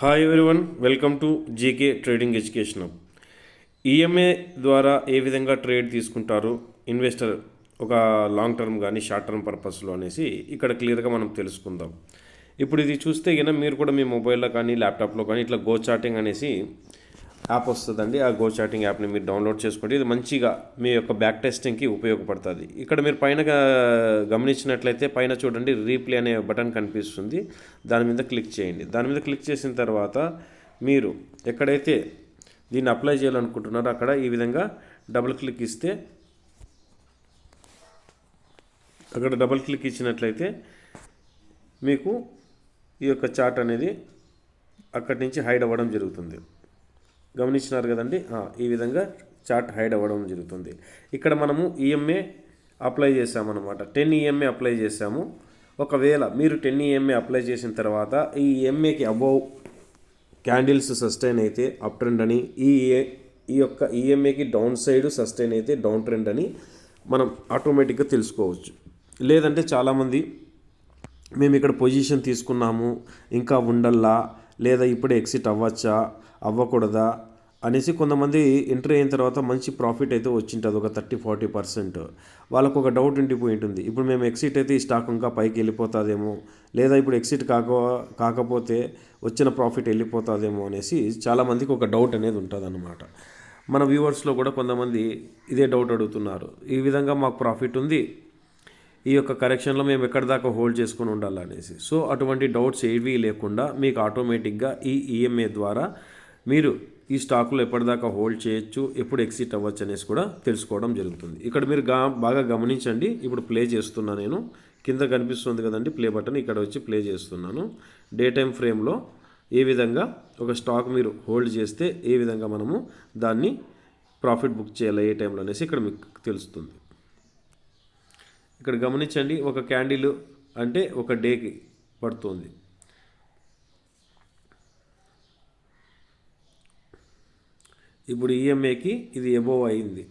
Hi everyone, welcome to GK trading education. EMA ద్వారా ఏ విధంగా trade తీసుకుంటారు ఇన్వెస్టర్ ఒక లాంగ్ టర్మ్ కానీ షార్ట్ టర్మ్ పర్పస్లో అనేసి ఇక్కడ క్లియర్గా మనం తెలుసుకుందాం. ఇప్పుడు ఇది చూస్తే కనుక మీరు కూడా మీ మొబైల్లో కానీ ల్యాప్టాప్లో కానీ ఇట్లా గో చాటింగ్ అనేసి యాప్ వస్తుందండి. ఆ గో చాటింగ్ యాప్ని మీరు డౌన్లోడ్ చేసుకుంటే ఇది మంచిగా మీ యొక్క బ్యాక్ టెస్టింగ్కి ఉపయోగపడుతుంది. ఇక్కడ మీరు పైన గమనించినట్లయితే పైన చూడండి రీప్లే అనే బటన్ కనిపిస్తుంది. దాని మీద క్లిక్ చేయండి. దాని మీద క్లిక్ చేసిన తర్వాత మీరు ఎక్కడైతే దీన్ని అప్లై చేయాలనుకుంటున్నారో అక్కడ ఈ విధంగా డబుల్ క్లిక్ ఇస్తే అక్కడ డబుల్ క్లిక్ ఇచ్చినట్లయితే మీకు ఈ యొక్క చార్ట్ అనేది అక్కడి నుంచి హైడ్ అవ్వడం జరుగుతుంది. గమనించినారు కదండి. ఈ విధంగా చార్ట్ హైడ్ అవ్వడం జరుగుతుంది. ఇక్కడ మనము ఈఎంఏ అప్లై చేసామన్నమాట. 10 ఈఎంఏ అప్లై చేసాము. ఒకవేళ మీరు 10 ఈఎంఏ అప్లై చేసిన తర్వాత ఈ ఈఎంఏకి అబోవ్ క్యాండిల్స్ సస్టైన్ అయితే అప్ ట్రెండ్ అని, ఈ యొక్క ఈఎంఏకి డౌన్ సైడ్ సస్టైన్ అయితే డౌన్ ట్రెండ్ అని మనం ఆటోమేటిక్గా తెలుసుకోవచ్చు. లేదంటే చాలామంది మేము ఇక్కడ పొజిషన్ తీసుకున్నాము ఇంకా ఉండల్లా, లేదా ఇప్పుడే ఎగ్జిట్ అవ్వచ్చా అవ్వకూడదా అనేసి కొంతమంది ఎంట్రీ అయిన తర్వాత మంచి ప్రాఫిట్ అయితే వచ్చింటుంది, ఒక 30-40%. వాళ్ళకు ఒక డౌట్ ఉండిపోయి ఉంటుంది. ఇప్పుడు మేము ఎగ్జిట్ అయితే ఈ స్టాక్ ఇంకా పైకి వెళ్ళిపోతుందేమో, లేదా ఇప్పుడు ఎగ్జిట్ కాకపోతే వచ్చిన ప్రాఫిట్ వెళ్ళిపోతుందేమో అనేసి చాలామందికి ఒక డౌట్ అనేది ఉంటుంది అన్నమాట. మన వ్యూవర్స్లో కూడా కొంతమంది ఇదే డౌట్ అడుగుతున్నారు. ఈ విధంగా మాకు ప్రాఫిట్ ఉంది, ఈ యొక్క కరెక్షన్లో మేము ఎక్కడి దాకా హోల్డ్ చేసుకొని ఉండాలనేసి. సో అటువంటి డౌట్స్ ఏవీ లేకుండా మీకు ఆటోమేటిక్గా ఈ ఈఎంఏ ద్వారా మీరు ఈ స్టాక్లో ఎప్పటిదాకా హోల్డ్ చేయొచ్చు, ఎప్పుడు ఎగ్జిట్ అవ్వచ్చు అనేసి కూడా తెలుసుకోవడం జరుగుతుంది. ఇక్కడ మీరు బాగా గమనించండి. ఇప్పుడు ప్లే చేస్తున్నా, నేను కింద కనిపిస్తుంది కదండి ప్లే బటన్, ఇక్కడ వచ్చి ప్లే చేస్తున్నాను. డే టైం ఫ్రేమ్లో ఏ విధంగా ఒక స్టాక్ మీరు హోల్డ్ చేస్తే ఏ విధంగా మనము దాన్ని ప్రాఫిట్ బుక్ చేయాలి ఏ టైంలో అనేసి ఇక్కడ మీకు తెలుస్తుంది. ఇక్కడ గమనించండి, ఒక క్యాండిల్ అంటే ఒక డేకి పడుతుంది. ఇప్పుడు ఈఎంఏకి ఇది ఎబోవ్ అయింది.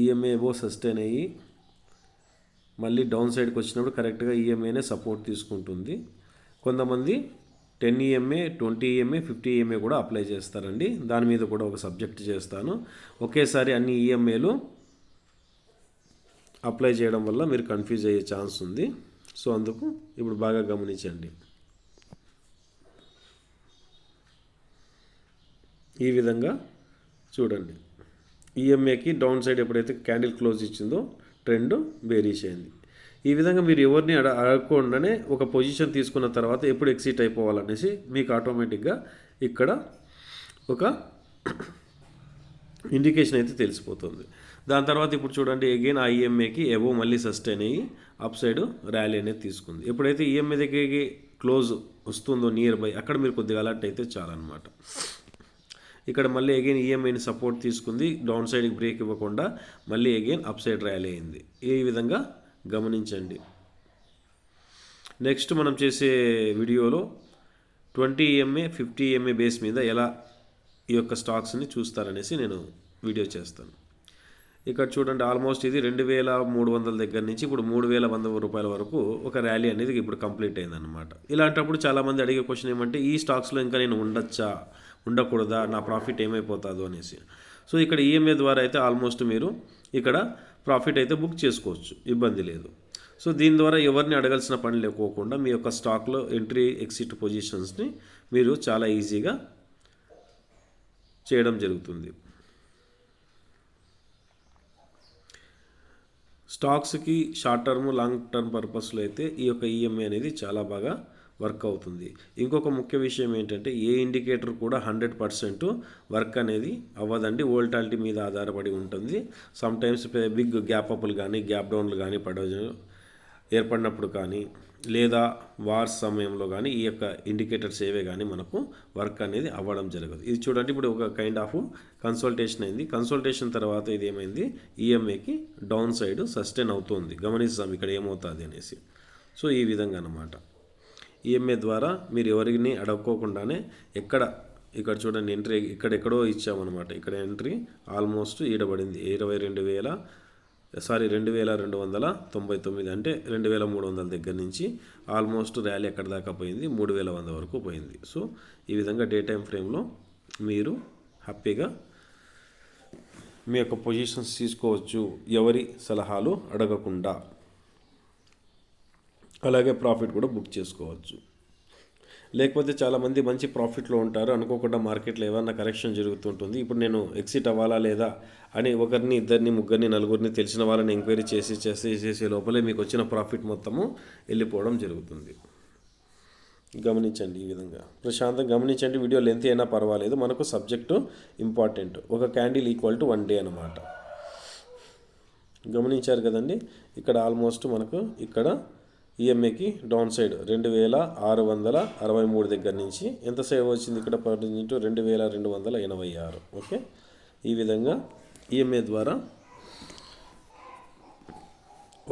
ఈఎంఏ ఎబోవ్ సస్టైన్ అయ్యి మళ్ళీ డౌన్ సైడ్కి వచ్చినప్పుడు కరెక్ట్గా ఈఎంఏనే సపోర్ట్ తీసుకుంటుంది. కొంతమంది 10 ఈఎంఏ, 20 ఈఎంఏ, 50 ఈఎంఏ కూడా అప్లై చేస్తారండి. దాని మీద కూడా ఒక సబ్జెక్ట్ చేస్తాను. ఒకేసారి అన్ని ఈఎంఏలు అప్లై చేయడం వల్ల మీరు కన్ఫ్యూజ్ అయ్యే ఛాన్స్ ఉంది. సో అందుకు ఇప్పుడు బాగా గమనించండి. ఈ విధంగా చూడండి, ఈఎంఏకి డౌన్ సైడ్ ఎప్పుడైతే క్యాండిల్ క్లోజ్ ఇచ్చిందో ట్రెండ్ బేరీష్ అయింది. ఈ విధంగా మీరు ఎవరిని అడగకుండానే ఒక పొజిషన్ తీసుకున్న తర్వాత ఎప్పుడు ఎగ్జిట్ అయిపోవాలనేసి మీకు ఆటోమేటిక్గా ఇక్కడ ఒక ఇండికేషన్ అయితే తెలిసిపోతుంది. దాని తర్వాత ఇప్పుడు చూడండి, అగైన్ ఆ ఈఎంఏకి ఎబో మళ్ళీ సస్టైన్ అయ్యి అప్ సైడ్ ర్యాలీ అనేది తీసుకుంది. ఎప్పుడైతే ఈఎంఏ దగ్గరికి క్లోజ్ వస్తుందో నియర్ బై అక్కడ మీరు కొద్దిగా అలర్ట్ అయితే చాలన్నమాట. ఇక్కడ మళ్ళీ అగైన్ ఈఎంఐని సపోర్ట్ తీసుకుంది, డౌన్ సైడ్కి బ్రేక్ ఇవ్వకుండా మళ్ళీ అగైన్ అప్ సైడ్ ర్యాలీ అయింది. ఈ విధంగా గమనించండి. నెక్స్ట్ మనం చేసే వీడియోలో 20 ఈఎంఏ, 50 ఈఎంఏ బేస్ మీద ఎలా ఈ యొక్క స్టాక్స్ని చూస్తారనేసి నేను వీడియో చేస్తాను. ఇక్కడ చూడండి, ఆల్మోస్ట్ ఇది 2300 దగ్గర నుంచి ఇప్పుడు 3100 రూపాయల వరకు ఒక ర్యాలీ అనేది ఇప్పుడు కంప్లీట్ అయిందన్నమాట. ఇలాంటప్పుడు చాలామంది అడిగే క్వశ్చన్ ఏమంటే, ఈ స్టాక్స్లో ఇంకా నేను ఉండొచ్చా ఉండకూడదా, నా ప్రాఫిట్ ఏమైపోతుందో అనేసి. సో ఇక్కడ ఈఎంఏ ద్వారా అయితే ఆల్మోస్ట్ మీరు ఇక్కడ ప్రాఫిట్ అయితే బుక్ చేసుకోవచ్చు, ఇబ్బంది లేదు. సో దీని ద్వారా ఎవరిని అడగాల్సిన పని లేకోకుండా మీ యొక్క స్టాక్లో ఎంట్రీ ఎగ్జిట్ పొజిషన్స్ని మీరు చాలా ఈజీగా చేయడం జరుగుతుంది. స్టాక్స్కి షార్ట్ టర్మ్, లాంగ్ టర్మ్ పర్పస్లో అయితే ఈ యొక్క ఈఎంఐ అనేది చాలా బాగా వర్క్ అవుతుంది. ఇంకొక ముఖ్య విషయం ఏంటంటే, ఏ ఇండికేటర్ కూడా 100% వర్క్ అనేది అవ్వదండి. వోల్టాలిటీ మీద ఆధారపడి ఉంటుంది. సమ్టైమ్స్ బిగ్ గ్యాప్ అప్లు కానీ గ్యాప్ డౌన్లు కానీ ఏర్పడినప్పుడు కానీ, లేదా వార్స్ సమయంలో కానీ ఈ యొక్క ఇండికేటర్స్ ఏవే కానీ మనకు వర్క్ అనేది అవ్వడం జరగదు. ఇది చూడండి, ఇప్పుడు ఒక కైండ్ ఆఫ్ కన్సల్టేషన్ అయింది. కన్సల్టేషన్ తర్వాత ఇది ఏమైంది, ఈఎంఏకి డౌన్ సైడ్ సస్టైన్ అవుతుంది. గమనిస్తాం ఇక్కడ ఏమవుతుంది అనేసి. సో ఈ విధంగా అన్నమాట. ఈఎంఏ ద్వారా మీరు ఎవరిని అడగకోకుండానే ఇక్కడ చూడండి, ఎంట్రీ ఇక్కడెక్కడో ఇచ్చామన్నమాట. ఇక్కడ ఎంట్రీ ఆల్మోస్ట్ ఈడబడింది 22,000 2299 అంటే 2300 దగ్గర నుంచి ఆల్మోస్ట్ ర్యాలీ ఎక్కడ దాకా పోయింది, 3100 వరకు పోయింది. సో ఈ విధంగా డే టైం ఫ్రేమ్లో మీరు హ్యాపీగా మీ యొక్క పొజిషన్స్ తీసుకోవచ్చు, ఎవరి సలహాలు అడగకుండా. అలాగే ప్రాఫిట్ కూడా బుక్ చేసుకోవచ్చు. లేకపోతే చాలామంది మంచి ప్రాఫిట్లో ఉంటారు, అనుకోకుండా మార్కెట్లో ఏమన్నా కరెక్షన్ జరుగుతుంటుంది. ఇప్పుడు నేను ఎగ్జిట్ అవ్వాలా లేదా అని ఒకరిని, ఇద్దరిని, ముగ్గురిని, నలుగురిని, తెలిసిన వాళ్ళని ఎంక్వైరీ చేసే లోపలే మీకు వచ్చిన ప్రాఫిట్ మొత్తము వెళ్ళిపోవడం జరుగుతుంది. గమనించండి, ఈ విధంగా ప్రశాంతంగా గమనించండి. వీడియో లెంత్ అయినా పర్వాలేదు, మనకు సబ్జెక్టు ఇంపార్టెంట్. ఒక క్యాండిల్ ఈక్వల్ టు 1 డే అన్నమాట. గమనించారు కదండి. ఇక్కడ ఆల్మోస్ట్ మనకు ఇక్కడ ఈఎంఏకి డౌన్ సైడ్ 2663 దగ్గర నుంచి ఎంత సేవ్ వచ్చింది ఇక్కడ 2286. ఓకే, ఈ విధంగా ఈఎంఏ ద్వారా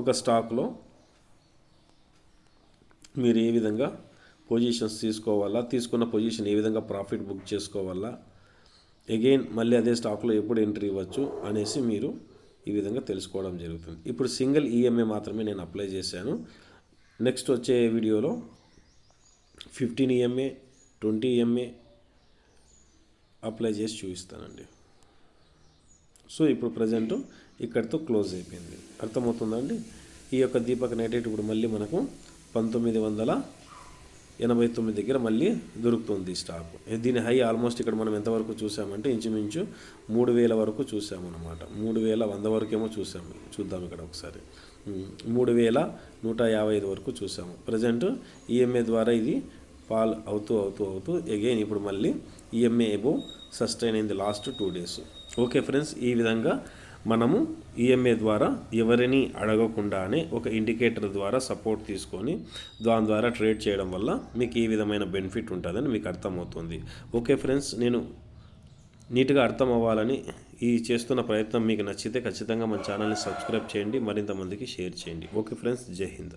ఒక స్టాక్లో మీరు ఏ విధంగా పొజిషన్స్ తీసుకోవాలా, తీసుకున్న పొజిషన్ ఏ విధంగా ప్రాఫిట్ బుక్ చేసుకోవాలా, అగైన్ మళ్ళీ అదే స్టాక్లో ఎప్పుడు ఎంట్రీ ఇవ్వచ్చు అనేసి మీరు ఈ విధంగా తెలుసుకోవడం జరుగుతుంది. ఇప్పుడు సింగిల్ ఈఎంఏ మాత్రమే నేను అప్లై చేశాను. నెక్స్ట్ వచ్చే వీడియోలో 15 ఈఎంఏ 20 ఈఎంఏ అప్లై చేసి చూపిస్తానండి. సో ఇప్పుడు ప్రజెంట్ ఇక్కడితో క్లోజ్ అయిపోయింది. అర్థమవుతుందండి. ఈ యొక్క దీపక్ నైట్రేట్ ఇప్పుడు మళ్ళీ మనకు 1989 దగ్గర మళ్ళీ దొరుకుతుంది స్టాక్. దీని హై ఆల్మోస్ట్ ఇక్కడ మనం ఎంతవరకు చూసామంటే ఇంచుమించు 3000 వరకు చూసామన్నమాట. 3100 వరకేమో చూసాము. చూద్దాం ఇక్కడ ఒకసారి. 3155 వరకు చూసాము. ప్రజెంట్ ఈఎంఏ ద్వారా ఇది ఫాల్ అవుతూ అగైన్ ఇప్పుడు మళ్ళీ ఈఎంఏ ఎబో సస్టైన్ అయింది లాస్ట్ 2 days. ఓకే ఫ్రెండ్స్, ఈ విధంగా మనము ఈఎంఏ ద్వారా ఎవరిని అడగకుండానే ఒక ఇండికేటర్ ద్వారా సపోర్ట్ తీసుకొని దాని ద్వారా ట్రేడ్ చేయడం వల్ల మీకు ఈ విధమైన బెనిఫిట్ ఉంటుందని మీకు అర్థమవుతుంది. ఓకే ఫ్రెండ్స్, నేను నీట్గా అర్థం అవ్వాలని ఈ చేస్తున్న ప్రయత్నం మీకు నచ్చితే ఖచ్చితంగా మన ఛానల్ని సబ్స్క్రైబ్ చేయండి, మరింత మందికి షేర్ చేయండి. ఓకే ఫ్రెండ్స్, జై హింద్.